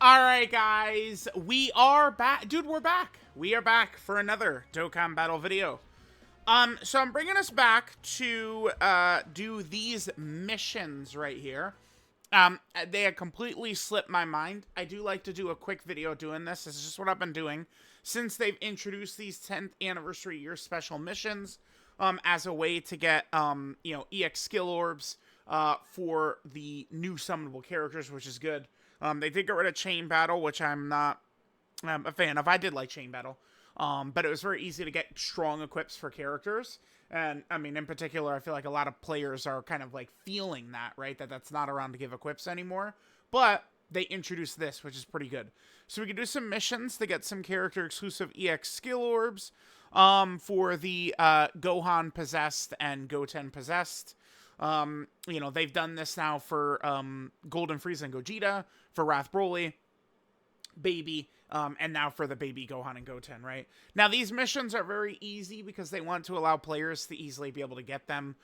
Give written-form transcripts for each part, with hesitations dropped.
All right, guys, we are back. Dude, we're back. We are back for another Dokkan battle video. So I'm bringing us back to do these missions right here. They had completely slipped my mind. I do like to do a quick video doing this. This is just what I've been doing since they've introduced these 10th anniversary year special missions as a way to get, EX skill orbs for the new summonable characters, which is good. They did get rid of Chain Battle, which I'm not a fan of. I did like Chain Battle, but it was very easy to get strong equips for characters. And, I mean, in particular, I feel like a lot of players are kind of, like, feeling that, right? That's not around to give equips anymore. But they introduced this, which is pretty good. So we can do some missions to get some character-exclusive EX skill orbs for the Gohan Possessed and Goten Possessed. They've done this now for Golden Frieza and Gogeta, for Wrath Broly, Baby, and now for the baby Gohan and Goten, right? Now, these missions are very easy because they want to allow players to easily be able to get them.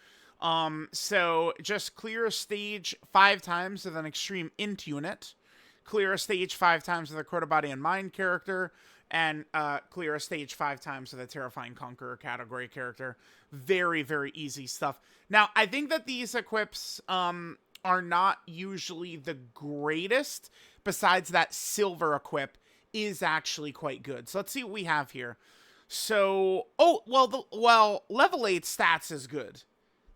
So just clear a stage 5 times with an Extreme Int unit, clear a stage 5 times with a Crota Body and Mind character, and clear a stage 5 times with a Terrifying Conqueror category character. Very, very easy stuff. Now, I think that these equips are not usually the greatest. Besides that, silver equip is actually quite good. So let's see what we have here. So, level 8 stats is good.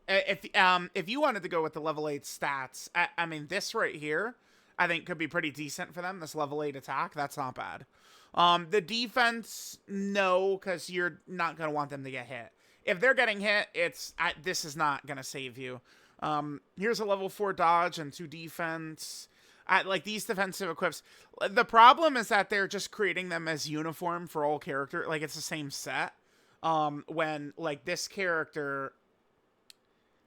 If you wanted to go with the level 8 stats, I mean, this right here, I think could be pretty decent for them. This level 8 attack, that's not bad. The defense, no, because you're not going to want them to get hit. If they're getting hit, this is not going to save you. Here's a level 4 dodge and 2 defense. Like these defensive equips, the problem is that they're just creating them as uniform for all character. Like it's the same set. When like this character,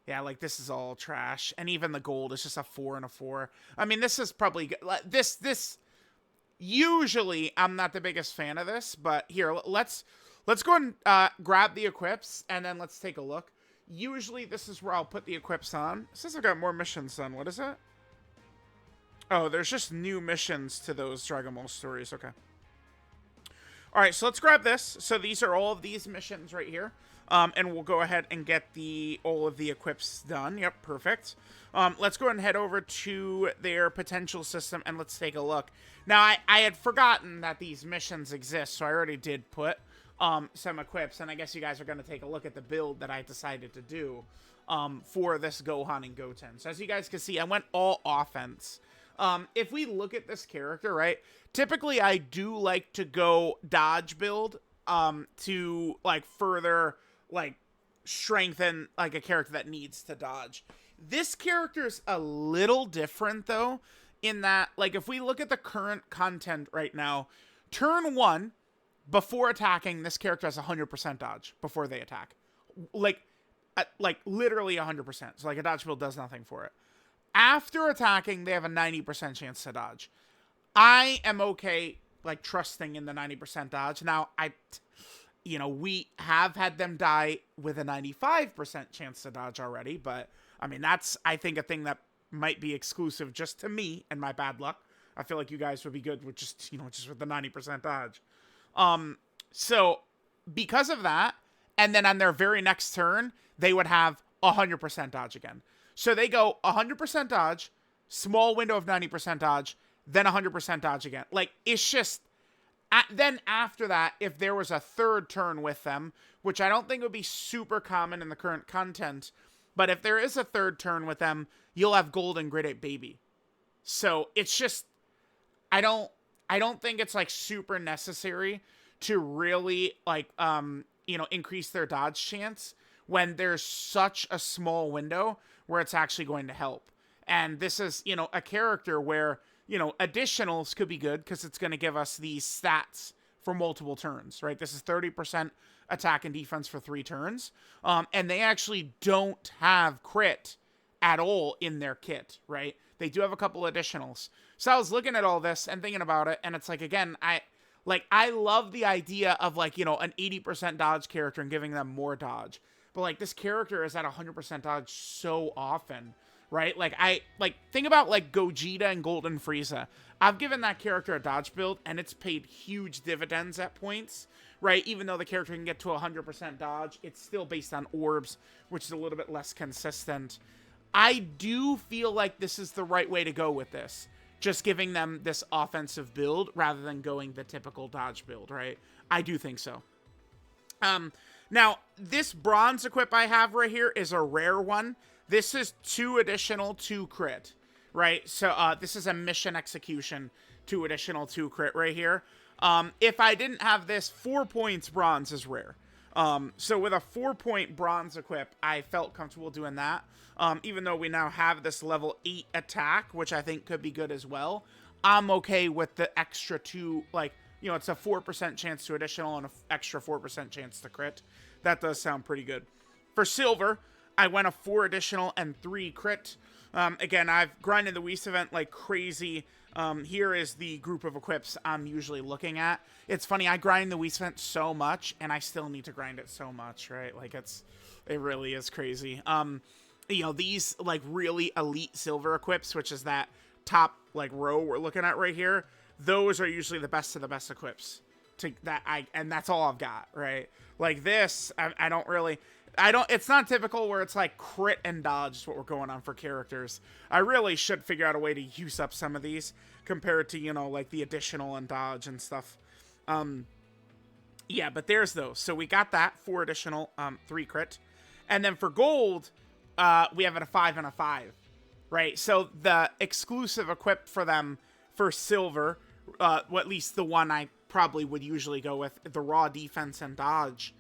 yeah, like this is all trash, and even the gold is just a 4 and a 4. I mean, this is probably good. This usually I'm not the biggest fan of this, but here let's go and grab the equips, and then let's take a look. Usually this is where I'll put the equips on. It says I got more missions done. What is it? Oh, there's just new missions to those Dragon Ball stories. Okay. All right, so let's grab this. So these are all of these missions right here. And we'll go ahead and get all of the equips done. Yep, perfect. Let's go ahead and head over to their potential system, and let's take a look. Now, I had forgotten that these missions exist, so I already did put some equips, and I guess you guys are going to take a look at the build that I decided to do for this Gohan and Goten. So as you guys can see, I went all offense. If we look at this character, right, typically I do like to go dodge build to, like, further, like, strengthen, like, a character that needs to dodge. This character's a little different, though, in that, like, if we look at the current content right now, turn 1, before attacking, this character has 100% dodge before they attack. Like, literally 100%. So, like, a dodge build does nothing for it. After attacking, they have a 90% chance to dodge. I am okay, like, trusting in the 90% dodge. Now, we have had them die with a 95% chance to dodge already, but, I mean, that's, I think, a thing that might be exclusive just to me and my bad luck. I feel like you guys would be good with just with the 90% dodge. So, because of that, and then on their very next turn, they would have 100% dodge again. So they go 100% dodge, small window of 90% dodge, then 100% dodge again. Like, it's just... then after that, if there was a third turn with them, which I don't think would be super common in the current content, but if there is a third turn with them, you'll have Gold and Grid 8 Baby. So it's just... I don't think it's, like, super necessary to really, like, increase their dodge chance when there's such a small window where it's actually going to help. And this is, a character where, additionals could be good because it's going to give us these stats for multiple turns, right? This is 30% attack and defense for 3 turns. And they actually don't have crit at all in their kit, right? They do have a couple additionals. So I was looking at all this and thinking about it, and it's like, again, I love the idea of, like, an 80% dodge character and giving them more dodge. But, like, this character is at 100% dodge so often, right? Like, think about, like, Gogeta and Golden Frieza. I've given that character a dodge build, and it's paid huge dividends at points, right? Even though the character can get to 100% dodge, it's still based on orbs, which is a little bit less consistent. I do feel like this is the right way to go with this. Just giving them this offensive build rather than going the typical dodge build, right? I do think so. Now, this bronze equip I have right here is a rare one. This is 2 additional 2 crit, right? So this is a mission execution, 2 additional 2 crit right here. If I didn't have this, 4 points bronze is rare. So with a 4-point bronze equip, I felt comfortable doing that. Even though we now have this level 8 attack, which I think could be good as well, I'm okay with the extra 2, like, you know, it's a 4% chance to additional and an extra 4% chance to crit. That does sound pretty good. For silver, I went a 4 additional and 3 crit. Again, I've grinded the Whis event like crazy. Here is the group of equips I'm usually looking at. It's funny, I grind the Whis event so much, and I still need to grind it so much, right? Like, it really is crazy. You know, these, like, really elite silver equips, which is that top, like, row we're looking at right here, those are usually the best of the best equips. And that's all I've got, right? Like this, I don't really... it's not typical where it's like crit and dodge is what we're going on for characters. I really should figure out a way to use up some of these compared to, you know, like the additional and dodge and stuff. Yeah, but there's those. So we got that, 4 additional, 3 crit. And then for gold, we have a 5 and a 5, right? So the exclusive equip for them for silver, well, at least the one I probably would usually go with, the raw defense and dodge.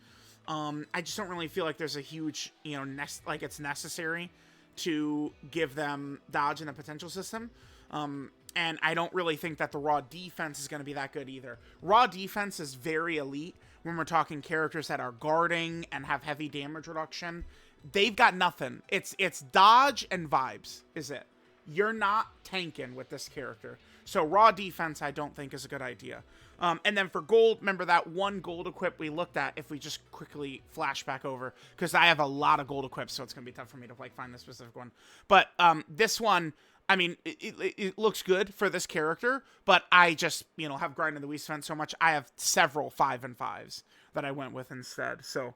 I just don't really feel like there's a huge, you know, like it's necessary to give them dodge in a potential system. And I don't really think that the raw defense is going to be that good either. Raw defense is very elite when we're talking characters that are guarding and have heavy damage reduction. They've got nothing. It's dodge and vibes is it. You're not tanking with this character. So raw defense I don't think is a good idea. And then for gold, remember that 1 gold equip we looked at, if we just quickly flash back over, because I have a lot of gold equips, so it's going to be tough for me to like find the specific one. But this one, I mean, it looks good for this character, but I just, you know, have grinded the Whis event so much, I have several 5 and 5s that I went with instead. So,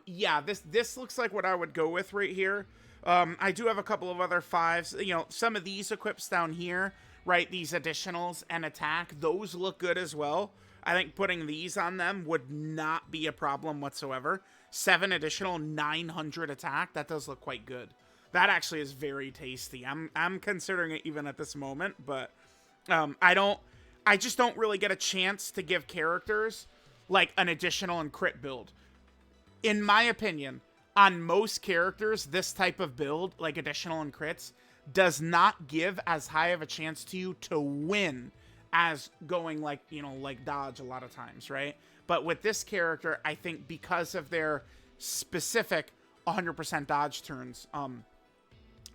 yeah, this looks like what I would go with right here. I do have a couple of other 5s. You know, some of these equips down here, right, these additionals and attack, those look good as well. I think putting these on them would not be a problem whatsoever. 7 additional, 900 attack, that does look quite good. That actually is very tasty. I'm considering it even at this moment, but I just don't really get a chance to give characters like an additional and crit build. In my opinion, on most characters, this type of build, like additional and crits, does not give as high of a chance to you to win as going like, you know, like dodge a lot of times, right? But with this character, I think because of their specific 100% dodge turns,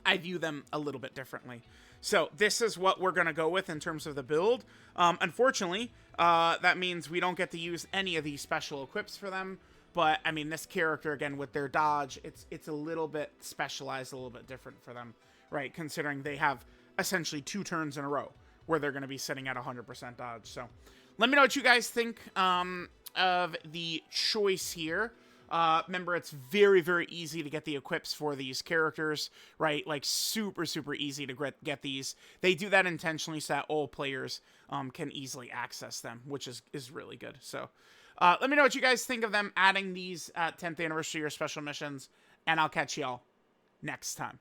I view them a little bit differently. So this is what we're going to go with in terms of the build. Unfortunately, that means we don't get to use any of these special equips for them. But, I mean, this character, again, with their dodge, it's a little bit specialized, a little bit different for them, right? Considering they have essentially 2 turns in a row where they're going to be sitting at 100% dodge. So, let me know what you guys think of the choice here. Remember, it's very, very easy to get the equips for these characters, right? Like, super, super easy to get these. They do that intentionally so that all players can easily access them, which is really good. So, let me know what you guys think of them adding these 10th anniversary or special missions, and I'll catch y'all next time.